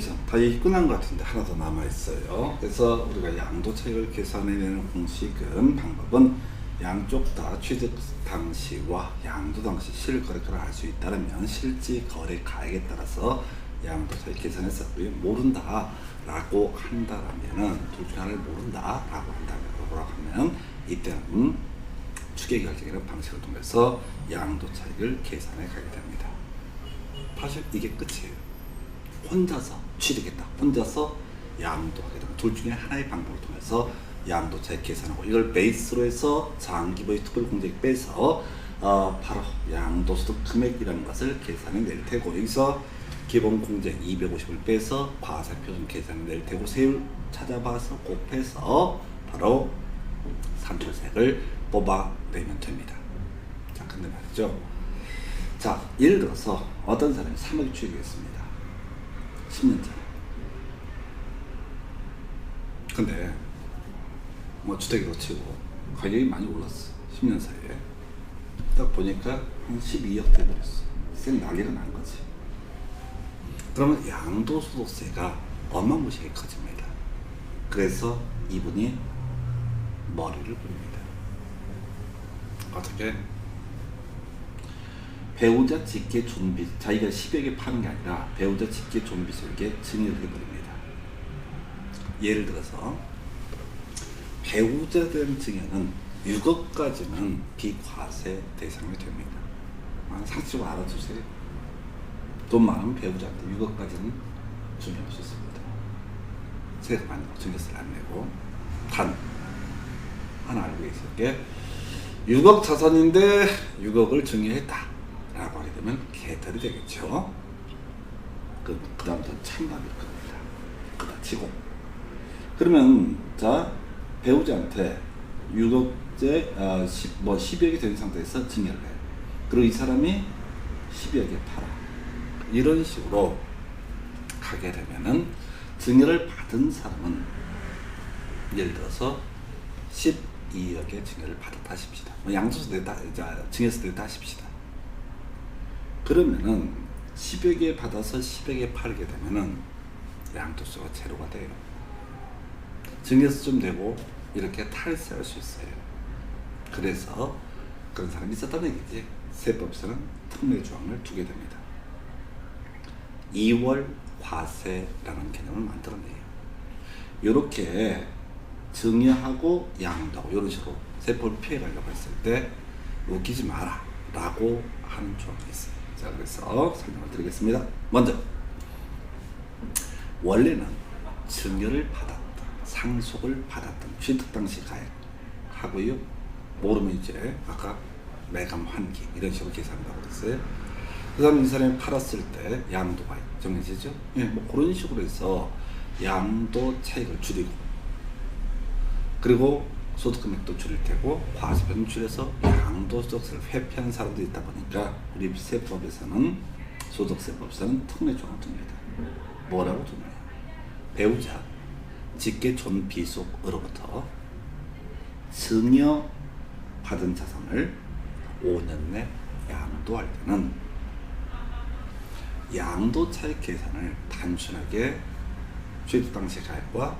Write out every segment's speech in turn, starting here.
다 얘기 끝난 것 같은데 하나 더 남아있어요. 그래서 우리가 양도 차익을 계산해내는 방법은 양쪽 다 취득 당시와 양도 당시 실거래가를 할 수 있다면 실지 거래 가액에 따라서 양도 차익 계산해서 모른다 라고 한다라면은 둘 중에 하나를 모른다 라고 한다면 이때는 추계결정이라는 방식을 통해서 양도 차익을 계산해 가게 됩니다. 사실 이게 끝이에요. 혼자서 취득했다. 혼자서 양도하게 되면 둘 중에 하나의 방법을 통해서 양도 차익 계산하고 이걸 베이스로 해서 장기부의 특별 공제액 빼서 바로 양도소득 금액이라는 것을 계산해 낼 테고 여기서 기본 공제액 250을 빼서 과세표준 계산해 낼 테고 세율 찾아봐서 곱해서 바로 산출세액을 뽑아내면 됩니다. 자, 근데 말이죠. 자, 예를 들어서 어떤 사람이 3억 취득했습니다. 10년짜리. 근데 뭐 주택으로 치고 가격이 많이 올랐어. 10년 사이에. 딱 보니까 한 12억 돼버렸어. 쌩 난리가 난 거지. 그러면 양도소득세가 어마무시하게 커집니다. 그래서 이분이 머리를 봅니다. 어떻게? 배우자 직계 존비, 자기가 10억에 파는 게 아니라 배우자 직계 존비세액에 증여를 해버립니다. 예를 들어서 배우자에 대한 증여는 6억까지는 비과세 대상이 됩니다. 상식적으로 알아두세요. 돈 많은 배우자한테 6억까지는 증여할 수 있습니다. 세금 안 내고 증여세를 안 내고 단 하나 알고 계실 게 6억 자산인데 6억을 증여했다 라고 하게 되면 개털이 되겠죠. 그 다음부터 찬밥일 겁니다. 그다 치고. 그러면 자 배우자한테 6억째 10억이 된 상태에서 증여를 해요. 그리고 이 사람이 12억에 팔아. 이런 식으로 가게 되면은 증여를 받은 사람은 예를 들어서 12억의 증여를 받았다 하십시다. 양도세 냈다, 증여세 냈다 하십시다. 그러면은 10억에 받아서 10억에 팔게 되면은 양도세가 제로가 돼요. 증여세 좀 내고 이렇게 탈세할 수 있어요. 그래서 그런 사람이 있었다는 얘기지. 세법에서는 특례 조항을 두게 됩니다. 2월 과세라는 개념을 만들어내요. 이렇게 증여하고 양도하고 이런 식으로 세법을 피해가려고 했을 때 웃기지 마라 라고 하는 조항이 있어요. 자, 그래서 설명을 드리겠습니다. 먼저 원래는 증여를 받았던 상속을 받았던 취득 당시 가액 하고요. 모르면 이제 아까 매감 환기 이런 식으로 계산한다고 그랬어요. 그 다음에 이 사람이 팔았을 때 양도가 정해지죠. 예, 뭐 그런 식으로 해서 양도 차익을 줄이고 그리고 소득금액도 줄일 테고 과세표는 줄여서 양도소득세를 회피한 사람들이 있다 보니까 우리 세법에서는 소득세법에서는 특례 조항을 둡니다. 뭐라고 두냐? 배우자 직계 존비속으로부터 증여 받은 자산을 5년 내 양도할 때는 양도 차익 계산을 단순하게 취득 당시 가액과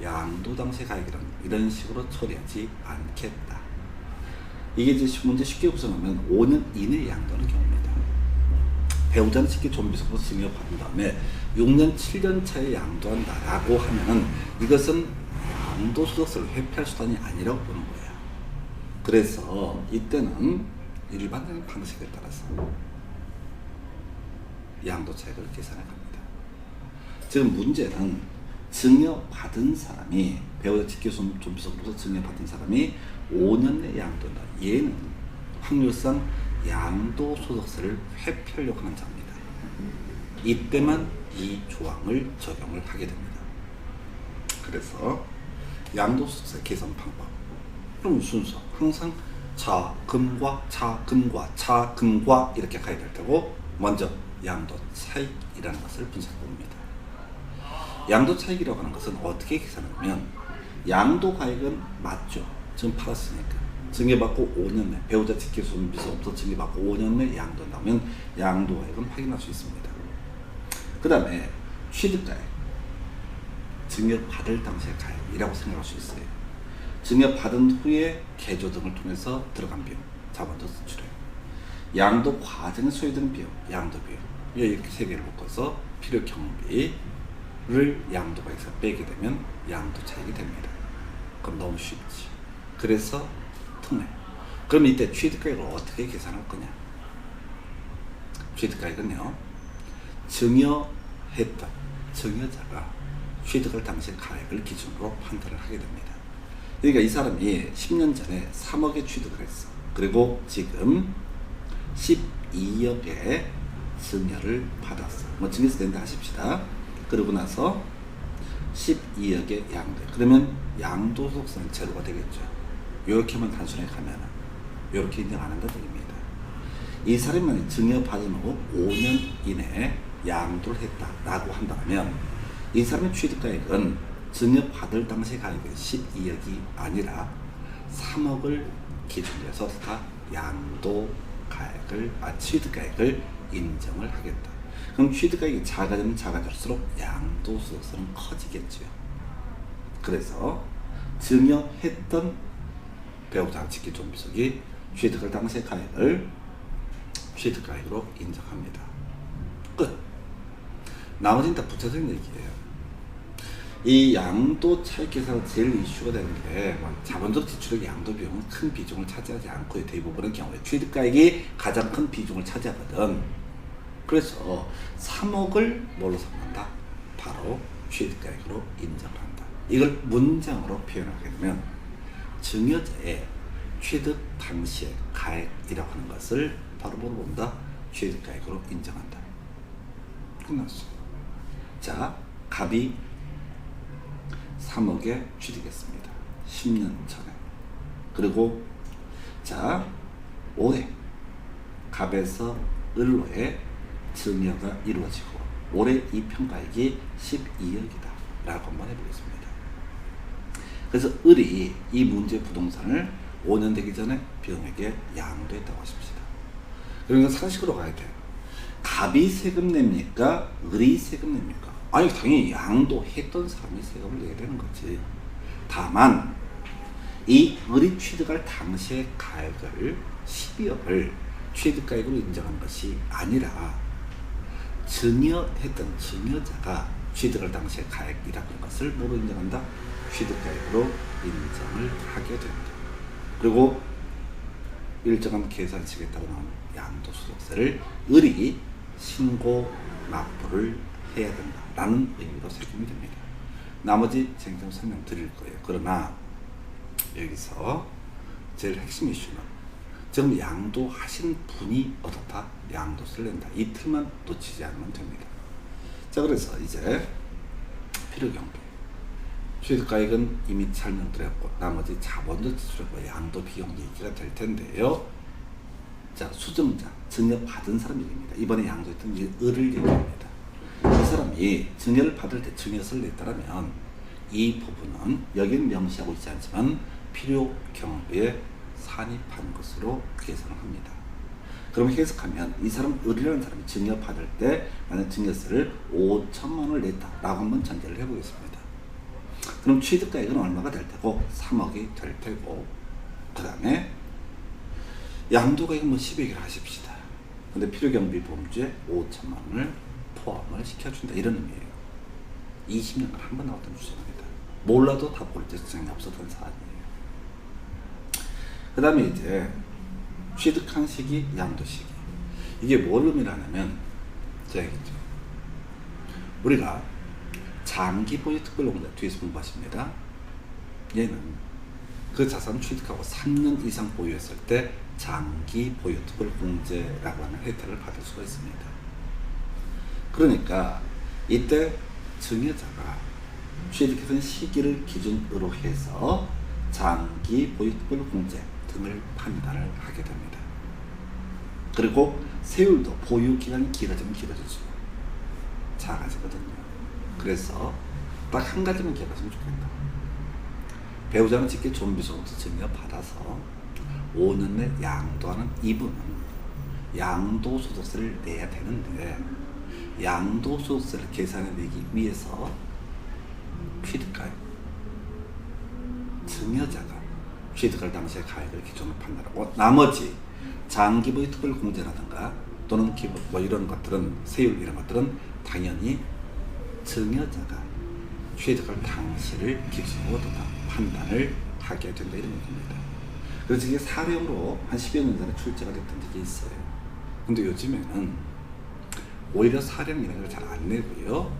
양도 당시 가액이란 이런 식으로 처리하지 않겠다. 이게 이제 문제 쉽게 구성하면 5년 이내 양도하는 경우입니다. 배우자는 직계 존비속으로 증여받은 다음에 6년, 7년 차에 양도한다라고 하면은 이것은 양도소득세를 회피할 수단이 아니라고 보는 거예요. 그래서 이때는 일반적인 방식에 따라서 양도 차익을 계산해 갑니다. 지금 문제는 증여받은 사람이 배우자 직계 존비속으로서 증여받은 사람이 5년 내에 양도한다. 얘는 확률상 양도소득세를 회피하려고 하는 자입니다. 이때만 이 조항을 적용을 하게 됩니다. 그래서 양도소득세 계산 방법 그럼 순서 항상 자금과 자금과 이렇게 가야 될 테고 먼저 양도 차익이라는 것을 분석해 봅니다. 양도 차익이라고 하는 것은 어떻게 계산하냐면 양도 가액은 맞죠. 지금 팔았으니까 증여받고 5년 내 배우자 직계 존비속으로부터 증여받고 5년 내 양도한다면 양도 가액은 확인할 수 있습니다. 그 다음에 취득가액, 증여받을 당시의 가액이라고 생각할 수 있어요. 증여받은 후에 개조 등을 통해서 들어간 비용, 자본적 지출액. 양도 과정에 소요되는 비용, 양도 비용. 이렇게 세 개를 묶어서 필요 경비를 양도가에서 빼게 되면 양도 차익이 됩니다. 그럼 너무 쉽지. 그래서 통해. 그럼 이때 취득가액을 어떻게 계산할 거냐? 취득가액은요, 증여했던 증여자가 취득할 당시 가액을 기준으로 판단을 하게 됩니다. 그러니까 이 사람이 10년 전에 3억에 취득을 했어. 그리고 지금 12억에 증여를 받았어. 뭐 증여세 낸다 하십시다. 그러고 나서 12억에 양도. 그러면 양도소득세는 제로가 되겠죠. 이렇게만 단순하게 가면은 이렇게 인정 안 한다는 얘기입니다. 이 사람만 증여받은 후 5년 이내에 양도를 했다라고 한다면 이 사람의 취득가액은 증여받을 당시 가액이 12억이 아니라 3억을 기준으로 해서 다 취득가액을 인정을 하겠다. 그럼 취득가액이 작아지면 작아질수록 양도소득세는 커지겠죠. 그래서 증여했던 배우자 직계존비속이 취득할 당시의 가액을 취득가액으로 인정합니다. 끝. 나머지는 다 부차적인 얘기예요. 이 양도 차익 계산은 제일 이슈가 되는 게 자본적 지출액 양도 비용은 큰 비중을 차지하지 않고요. 대부분의 경우에 취득가액이 가장 큰 비중을 차지하거든. 그래서 3억을 뭘로 삼는다? 바로 취득가액으로 인정한다. 이걸 문장으로 표현하게 되면 증여자의 취득 당시의 가액이라고 하는 것을 바로 본다. 취득가액으로 인정한다. 끝났어. 자, 갑이 3억에 취득했습니다. 10년 전에. 그리고 자, 올해 갑에서 을로에 증여가 이루어지고 올해 이 평가액이 12억이다 라고 한번 해보겠습니다. 그래서 을이 이 문제의 부동산을 5년 되기 전에 병에게 양도했다고 하십시다. 그러니까 상식으로 가야 돼요. 갑이 세금 냅니까? 을이 세금 냅니까? 아니, 당연히 양도했던 사람이 세금을 내야 되는 거지. 다만 이 을이 취득할 당시의 가액을 12억을 취득가액으로 인정한 것이 아니라 증여했던 증여자가 취득할 당시의 가액이라고 하는 것을 뭐로 인정한다? 취득가액으로 인정을 하게 된다. 그리고 일정한 계산식에 따라 나오는 양도소득세를 을이 신고 납부를 해야 된다라는 의미로 적용이 됩니다. 나머지 쟁점 설명 드릴 거예요. 그러나 여기서 제일 핵심 이슈는 지금 양도하신 분이 어떻다? 양도세를 낸다. 이 틀만 놓치지 않으면 됩니다. 자, 그래서 이제 필요경비, 취득가액은 이미 설명드렸고 나머지 자본적 지출과 양도 비용 얘기가 될 텐데요. 자, 수증자, 증여받은 사람 얘기입니다. 이번에 양도했던 을을 얘기합니다. 이 사람이 증여를 받을 때 증여세를 냈다면 이 부분은 여기는 명시하고 있지 않지만 필요 경비에 산입한 것으로 계산을 합니다. 그럼 해석하면 이 사람 을이라는 사람이 증여받을 때 만약 증여세를 5천만 원을 냈다라고 한번 전제를 해보겠습니다. 그럼 취득가액은 얼마가 될 테고 3억이 될 테고 그 다음에 양도가액은 뭐 10억이라 하십시다. 근데 필요경비 범주에 5천만 원을 포함을 시켜준다 이런 의미예요. 20년간 한 번 나왔던 주장입니다. 몰라도 다 볼 때 주장이 없었던 사안이에요. 그 다음에 이제 취득한 시기, 양도 시기. 이게 뭘 의미하냐면 제가 얘기했죠. 우리가 장기 보유 특별공제 뒤에서 공부하십니다. 얘는 그 자산 취득하고 3년 이상 보유했을 때 장기 보유 특별공제라고 하는 혜택을 받을 수가 있습니다. 그러니까 이때 증여자가 취득했던 시기를 기준으로 해서 장기 보유 특별공제 등을 판단을 하게 됩니다. 그리고 세율도 보유 기간이 길어지면 길어질수록 작아지거든요. 그래서 딱 한 가지만 기억하시면 좋겠다. 배우자는 직계 존비속으로부터 증여받아서 5년 내 양도하는 이분은 양도소득세를 내야 되는데 양도소득세를 계산해내기 위해서 취득가액, 증여자가 취득할 당시의 가액을 기준으로 판단하고 나머지 장기부의 특별공제라든가 또는 기부 뭐 이런 것들은 세율 이런 것들은 당연히 증여자가 취득할 당시를 기준으로 판단을 하게 된다 이런 겁니다. 그래서 이게 사례로 한 10여 년 전에 출제가 됐던 적이 있어요. 근데 요즘에는 오히려 사령이라는 걸 잘 안 내고요.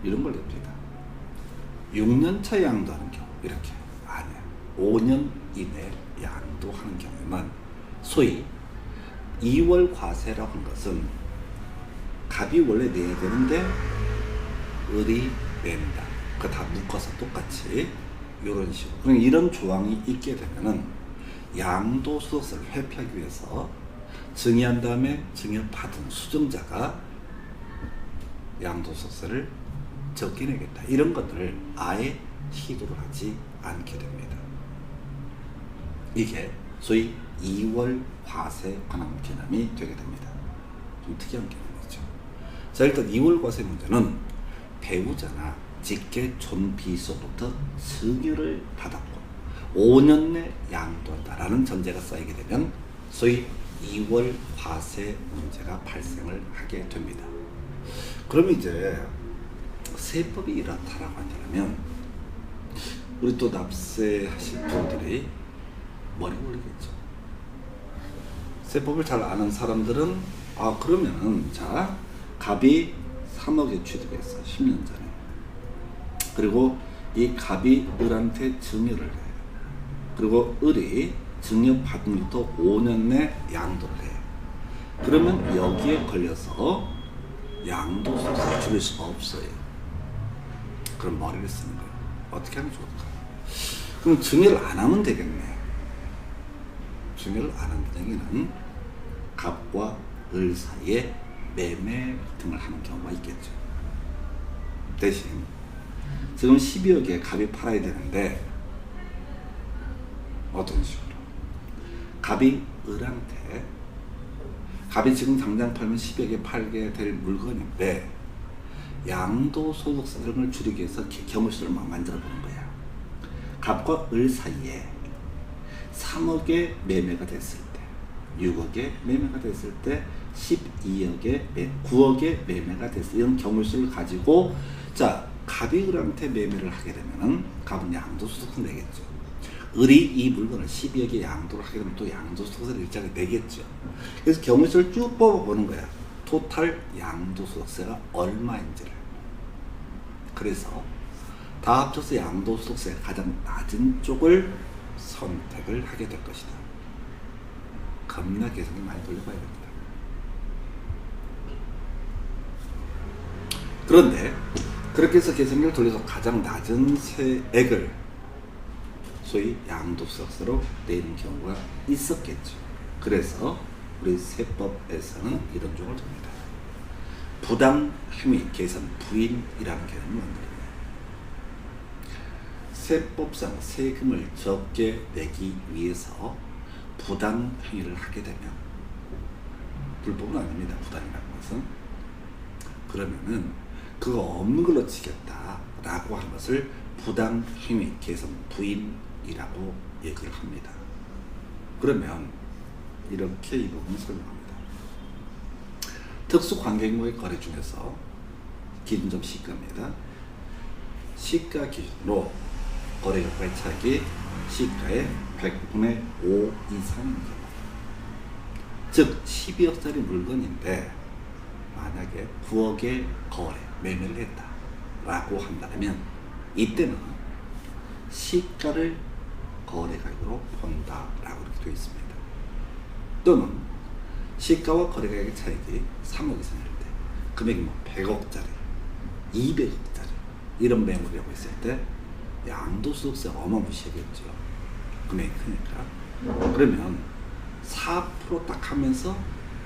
이런 걸 냅니다. 6년차 양도하는 경우 이렇게 안 해요. 5년 이내 양도하는 경우만 소위 2월 과세라고 하는 것은 갑이 원래 내야 되는데 을이 낸다. 그거 다 묶어서 똑같이 이런 식으로. 그럼 이런 조항이 있게 되면은 양도소득세를 회피하기 위해서 증여한 다음에 증여받은 수증자가 양도소득세를 적게 내겠다. 이런 것들을 아예 시도를 하지 않게 됩니다. 이게 소위 2월 과세 관한 개념이 되게 됩니다. 좀 특이한 개념이죠. 자, 일단 2월 과세 문제는 배우자나 직계 존비속부터 증여를 받았고 5년 내 양도한다라는 전제가 쌓이게 되면 소위 2월 과세 문제가 발생을 하게 됩니다. 그러면 이제 세법이 이렇다라고 한다면 우리 또 납세하실 분들이 머리 굴리겠죠. 세법을 잘 아는 사람들은 그러면은 자 갑이 3억에 취득했어 10년 전에. 그리고 이 갑이 을한테 증여를 해요. 그리고 을이 증여받은 후부터 5년 내 양도를 해요. 그러면 여기에 걸려서 양도소득세를 줄일 수가 없어요. 그럼 머리를 쓰는 거예요. 어떻게 하면 좋을까? 그럼 증여를 안 하면 되겠네. 증여를 안 한다는 얘기는 갑과 을 사이에 매매 등을 하는 경우가 있겠죠. 대신 지금 12억에 갑이 팔아야 되는데 어떤 식으로? 갑이 을한테 갑이 지금 당장 팔면 10억에 팔게 될 물건인데 양도소득세 등을 줄이기 위해서 경우수를 막 만들어 보는 거야. 갑과 을 사이에 3억에 매매가 됐을 때 6억에 매매가 됐을 때 12억에 9억에 매매가 됐을 이런 경우수를 가지고 자 갑이 을한테 매매를 하게 되면은 갑은 양도소득세 내겠죠. 을이 이 물건을 12억에 양도를 하게 되면 또 양도소득세를 일자리 내겠죠. 그래서 경우수를 쭉 뽑아보는 거야. 토탈 양도소득세가 얼마인지를. 그래서 다 합쳐서 양도소득세가 가장 낮은 쪽을 선택을 하게 될 것이다. 겁나 계산을 많이 돌려봐야 됩니다. 그런데 그렇게 해서 계산기를 돌려서 가장 낮은 세액을 소위 양도소득세로 내는 경우가 있었겠죠. 그래서 우리 세법에서는 이런 종을 둡니다. 부당행위 계산 부인이라는 개념을 만듭니다. 세법상 세금을 적게 내기 위해서 부당행위를 하게 되면 불법은 아닙니다. 부당이라는 것은. 그러면은 그거 없는 걸로 치겠다라고 하는 것을 부당행위 계산 부인이라고 얘기를 합니다. 그러면 이렇게 이 부분을 설명합니다. 특수관계인과의 거래 중에서 기준점 시가입니다. 시가 기준으로 거래가의 차익이 시가의 100분의 5 이상인 경우, 즉 12억짜리 물건인데 만약에 9억의 거래, 매매를 했다라고 한다면 이때는 시가를 거래가액으로 본다라고 이렇게 되어 있습니다. 또는 시가와 거래가액의 차익이 3억 이상일 때 금액이 뭐 100억짜리, 200억짜리 이런 매물이라고 했을 때 양도소득세가 어마무시하겠죠. 금액이 크니까. 그러면 4% 딱 하면서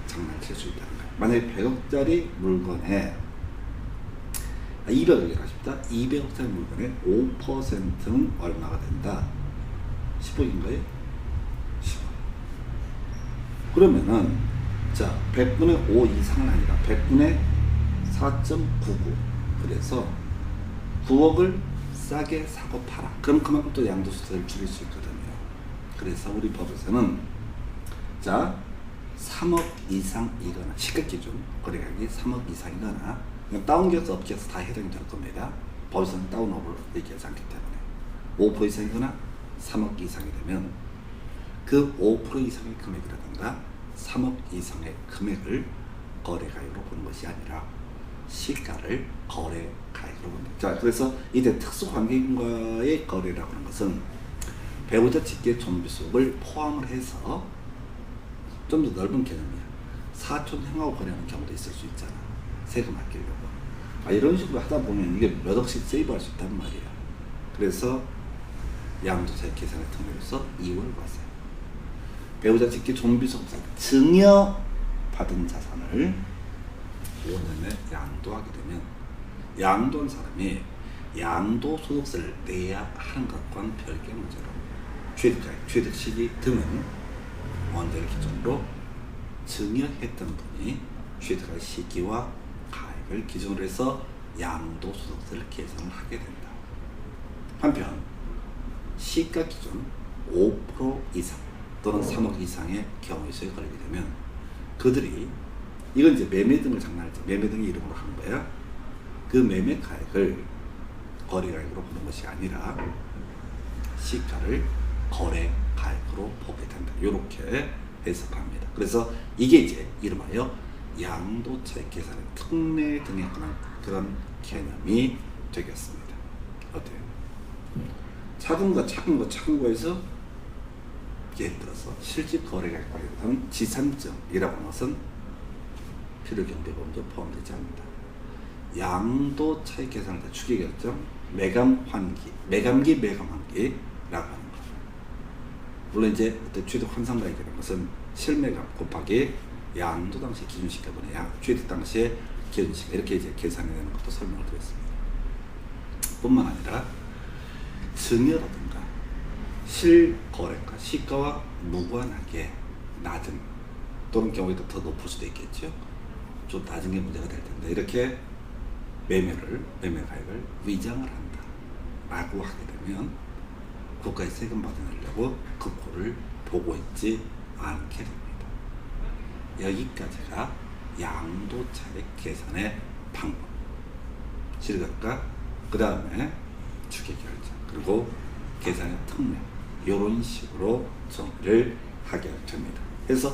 장난칠 수 있다는 거예요. 만약에 100억짜리 물건에 200억이라고 하십니다. 200억짜리 물건에 5%는 얼마가 된다? 10억인가요? 10억. 그러면은 자 100분의 5 이상은 아니라 100분의 4.99. 그래서 9억을 싸게 사고 팔아. 그럼 그만큼 또 양도소득을 줄일 수 있거든요. 그래서 우리 법에서는 자 3억 이상이거나 시가 기준 거래가격이 3억 이상이거나 다운기업서 업계에서 다 해당이 될 겁니다. 법에서는 다운업을 얘기하지 않기 때문에 5% 이상이거나 3억 이상이 되면 그 5% 이상의 금액이라든가 3억 이상의 금액을 거래가격으로 보는 것이 아니라 시가를 거래가격으로 본다. 자, 그래서 이때 특수관계인과의 거래라고 하는 것은 배우자 직계 존비속을 포함을 해서 좀 더 넓은 개념이야. 사촌 형하고 거래하는 경우도 있을 수 있잖아. 세금 아끼려고. 이런 식으로 하다 보면 이게 몇 억씩 세이브할 수 있단 말이야. 그래서 양도세 계산의 특례로서 이유를 봤어요. 배우자 직계 존비속에서 증여받은 자산을 5년에 양도하게 되면 양도한 사람이 양도소득세를 내야 하는 것과는 별개의 문제로 취득 시기 등은 원자를 기준으로 증여했던 분이 취득할 시기와 가액을 기준으로 해서 양도소득세를 계산을 하게 된다. 한편 시가 기준 5% 이상 또는 3억 이상의 경우에서에 걸리게 되면 그들이 이건 이제 매매 등을 장난할 때 매매 등의 이름으로 하는 거야. 그 매매 가액을 거래 가액으로 보는 것이 아니라 시가를 거래 가액으로 보게 된다. 이렇게 해석합니다. 그래서 이게 이제 이름하여 양도차익 계산의 특례 등에 관한 그런 개념이 되겠습니다. 어때요? 작은 거에서 예를 들어서 실질 거래가액 관련 지산증이라고 하는 것은 필요경비범죄 포함되지 않는다. 양도 차익 계산을 다 추계결정, 매감환기, 매감기라고 하는 거. 물론 이제 그때 취득 환산가액이라는 것은 실매감 곱하기 양도 당시 기준시가분의 취득 당시의 기준시가 이렇게 이제 계산해내는 것도 설명을 드렸습니다. 뿐만 아니라 증여라든가 실거래가 시가와 무관하게 낮은 또는 경우에 더 높을 수도 있겠죠. 좀 낮은 게 문제가 될 텐데 이렇게 매매 가액을 위장을 한다 라고 하게 되면 국가에 세금 받아내려고 그 꼴을 보고 있지 않게 됩니다. 여기까지가 양도차익 계산의 방법, 실각과 그 다음에 추계결정 그리고 계산의 특례 이런 식으로 정리를 하게 됩니다. 그래서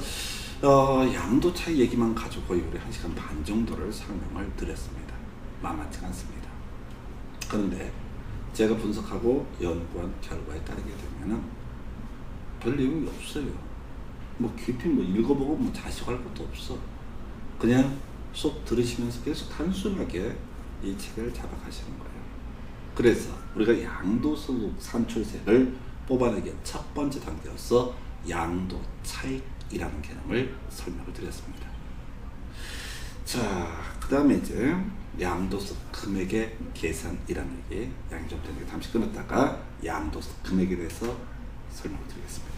양도차익 얘기만 가지고 거의 우리 1시간 반 정도를 설명을 드렸습니다. 만만치 않습니다. 그런데 제가 분석하고 연구한 결과에 따르게 되면은 별 내용이 없어요. 뭐 깊이 읽어보고 자식할 것도 없어. 그냥 쏙 들으시면서 계속 단순하게 이 책을 잡아가시는 거예요. 그래서 우리가 양도소득 산출세를 뽑아내기 첫 번째 단계로서 양도차익이라는 개념을 설명을 드렸습니다. 자, 그 다음에 이제 양도소득 금액의 계산이라는 얘기 양이 좀 되는 게 잠시 끊었다가 양도소득 금액에 대해서 설명을 드리겠습니다.